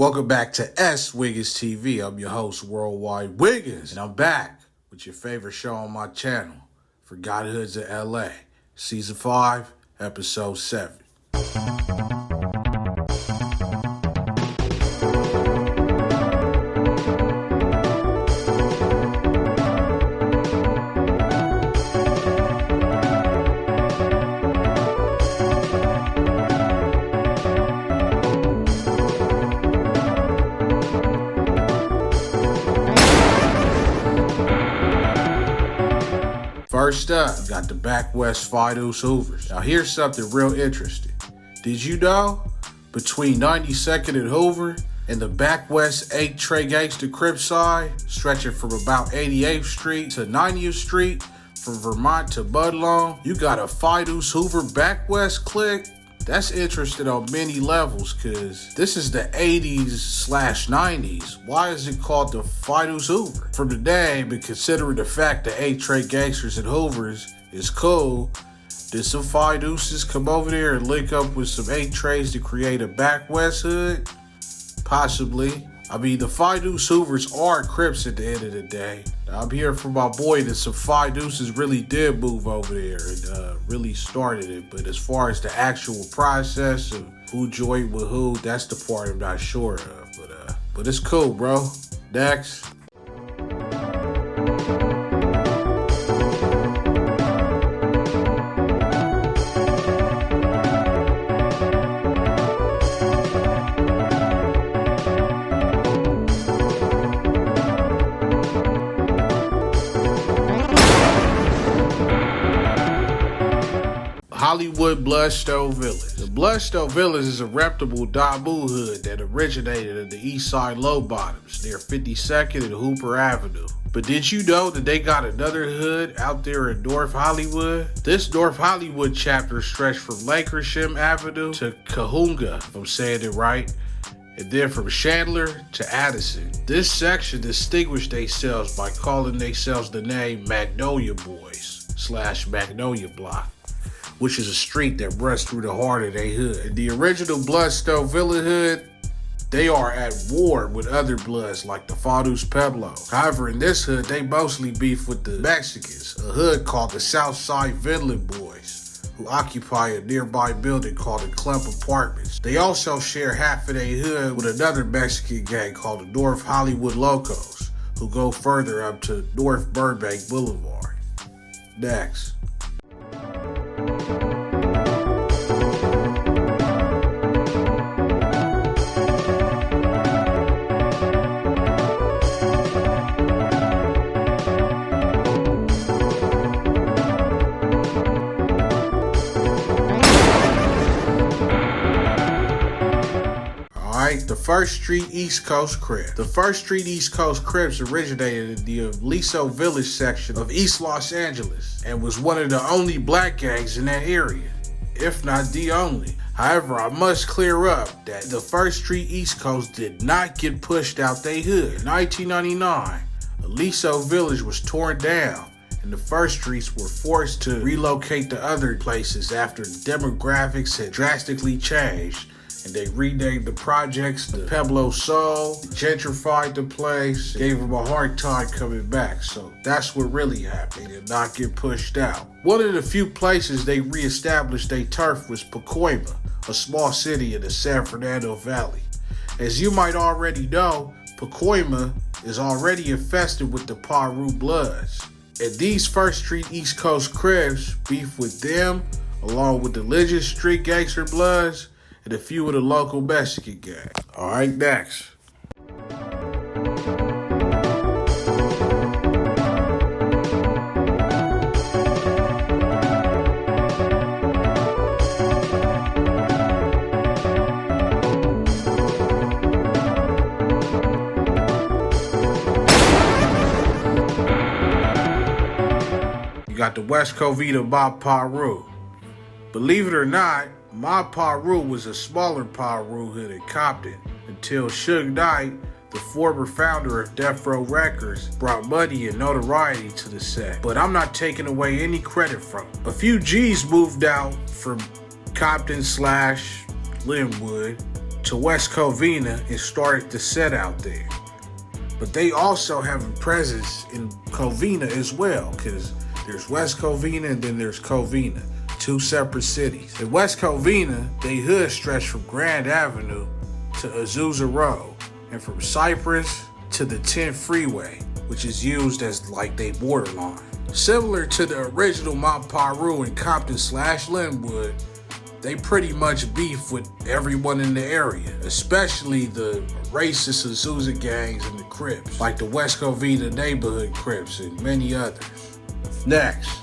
Welcome back to S.WigginsTV. I'm your host, Worldwide Wiggins, and I'm back with your favorite show on my channel, Forgotten Hoods of LA, Season 5, Episode 7. First up, we got the BACC West Fidus Hoovers. Now here's something real interesting. Did you know between 92nd and Hoover and the BACC West 8 Trey Gangster Crip side, stretching from about 88th Street to 90th Street, from Vermont to Budlong, you got a Fidus Hoover BACC West clique? That's interesting on many levels, because this is the 80s/90s. Why is it called the Fidus Hoover? From the name, and considering the fact that 8 Trey Gangsters and Hoovers is cool, did some Fiduses come over there and link up with some 8 Treys to create a BACC West hood? Possibly. I mean, the Fidus Hoovers are Crips at the end of the day. Now, I'm hearing from my boy that some Fiduses really did move over there and really started it. But as far as the actual process of who joined with who, that's the part I'm not sure of. But it's cool, bro. Next. Hollywood Bloodstone Village. The Bloodstone Village is a reputable Damu hood that originated in the East Side Low Bottoms near 52nd and Hooper Avenue. But did you know that they got another hood out there in North Hollywood? This North Hollywood chapter stretched from Lakersham Avenue to Kahunga, if I'm saying it right, and then from Chandler to Addison. This section distinguished themselves by calling themselves the name Magnolia Boys / Magnolia Block, which is a street that runs through the heart of their hood. In the original Bloodstone Village hood, they are at war with other Bloods like the Fidus Pueblos. However, in this hood, they mostly beef with the Mexicans, a hood called the Southside Vinland Boys, who occupy a nearby building called the Clump Apartments. They also share half of their hood with another Mexican gang called the North Hollywood Locos, who go further up to North Burbank Boulevard. Next. The First Street East Coast Crips. The First Street East Coast Crips originated in the Aliso Village section of East Los Angeles and was one of the only black gangs in that area, if not the only. However, I must clear up that the First Street East Coast did not get pushed out they hood. In 1999, Aliso Village was torn down and the First Streets were forced to relocate to other places after demographics had drastically changed. And they renamed the projects the Pueblo Soul, gentrified the place, gave them a hard time coming back. So that's what really happened. They did not get pushed out. One of the few places they reestablished their turf was Pacoima, a small city in the San Fernando Valley. As you might already know, Pacoima is already infested with the Piru Bloods. And these First Street East Coast Crips beef with them, along with the Legend Street Gangster Bloods, and a few of the local Mexican gangs. All right, next. You got the West Covina Mob Piru. Believe it or not, Mob Piru was a smaller Piru hood in Compton until Suge Knight, the former founder of Death Row Records, brought money and notoriety to the set. But I'm not taking away any credit from it. A few G's moved out from Compton / Linwood to West Covina and started to set out there. But they also have a presence in Covina as well, because there's West Covina and then there's Covina, two separate cities. In West Covina, they hood stretch from Grand Avenue to Azusa Road and from Cypress to the 10th Freeway, which is used as like they borderline. Similar to the original Mount Piru and Compton/Linwood, they pretty much beef with everyone in the area, especially the racist Azusa gangs and the Crips, like the West Covina neighborhood Crips and many others. Next.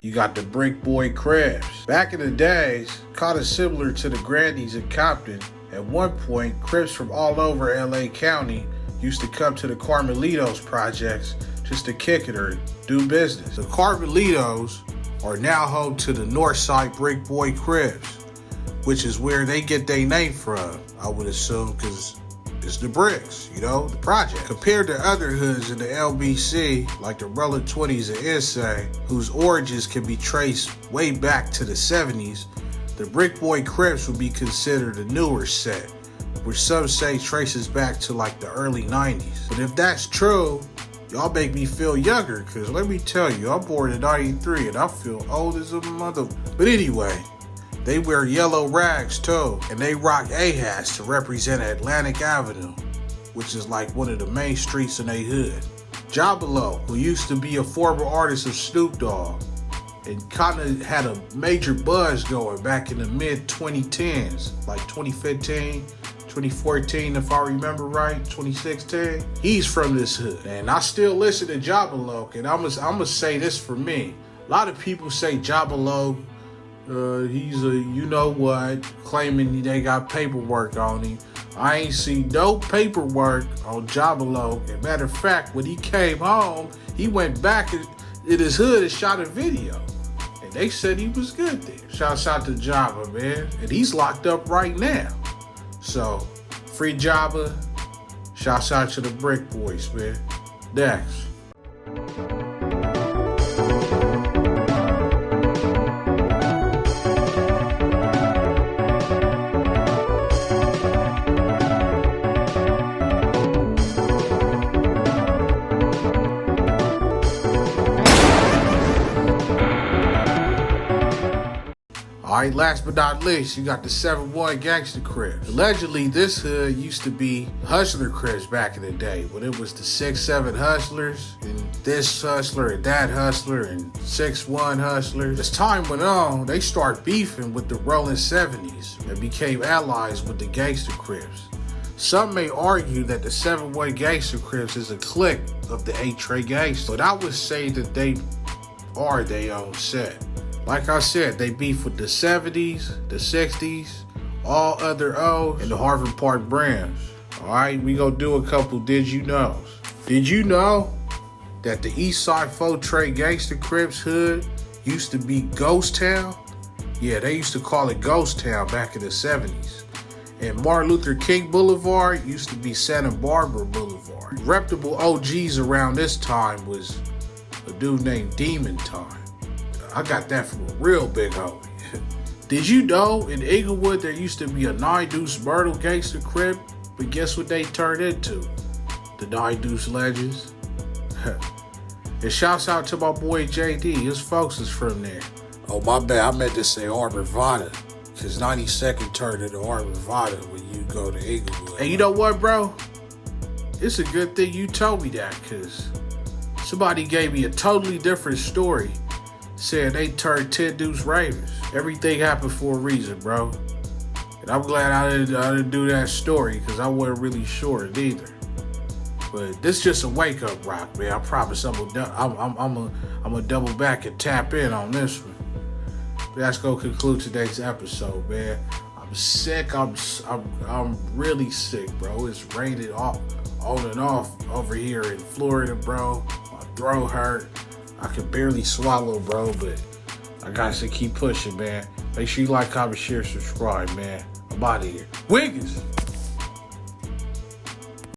You got the Brick Boy Cribs. Back in the days, kind of similar to the Grandies in Compton, at one point, Crips from all over LA County used to come to the Carmelitos projects just to kick it or do business. The Carmelitos are now home to the Northside Brick Boy Cribs, which is where they get their name from, I would assume, because it's the bricks, you know, the project. Compared to other hoods in the LBC, like the Roller 20s and Insane, whose origins can be traced way back to the 70s, the Brick Boy Crips would be considered a newer set, which some say traces back to like the early 90s. But if that's true, y'all make me feel younger, because let me tell you, I'm born in 93 and I feel old as a mother. But anyway, they wear yellow rags too, and they rock A-hats to represent Atlantic Avenue, which is like one of the main streets in they hood. Jabalo, who used to be a former artist of Snoop Dogg, and kind of had a major buzz going back in the mid-2010s, like 2015, 2014, if I remember right, 2016. He's from this hood, and I still listen to Jabalo, and I'm gonna say this for me. A lot of people say Jabalo, he's a you-know-what, claiming they got paperwork on him. I ain't seen no paperwork on Jabalo. As a matter of fact, when he came home, he went back in his hood and shot a video. And they said he was good there. Shouts out to Jabba, man. And he's locked up right now. So, free Jabba. Shouts out to the Brick Boys, man. Next. Alright, last but not least, you got the 7-1 Gangster Crips. Allegedly, this hood used to be Hustler Crips back in the day, when it was the 6-7 Hustlers, and this Hustler, and that Hustler, and 6-1 Hustlers. As time went on, they started beefing with the Rolling 70s and became allies with the Gangster Crips. Some may argue that the 7-1 Gangster Crips is a clique of the 8-Tray Gangsters, but I would say that they are their own set. Like I said, they beef with the 70s, the 60s, all other O's, and the Harvard Park brands. Alright, we gonna do a couple Did You Knows. Did you know that the Eastside 4-Tray Gangster Crips hood used to be Ghost Town? Yeah, they used to call it Ghost Town back in the 70s. And Martin Luther King Boulevard used to be Santa Barbara Boulevard. Reputable OGs around this time was a dude named Demon Time. I got that from a real big homie. Did you know in Inglewood there used to be a 9 Deuce Myrtle Gangster Crip? But guess what they turned into? The 9 Deuce Legends. And shouts out to my boy JD. His folks is from there. Oh, my bad. I meant to say Arbor Vada. Because 92nd turned into Arbor Vada when you go to Inglewood. And you know what, bro? It's a good thing you told me that, because somebody gave me a totally different story. Said they turned 10 Deuce Ravens. Everything happened for a reason, bro. And I'm glad I didn't do that story, because I wasn't really sure it either. But this is just a wake-up rock, man. I promise I'm gonna double back and tap in on this one. But that's gonna conclude today's episode, man. I'm sick. I'm really sick, bro. It's raining on and off over here in Florida, bro. My throat hurt. I can barely swallow, bro, but I gotta keep pushing, man. Make sure you like, comment, share, subscribe, man. I'm out of here. Wiggins!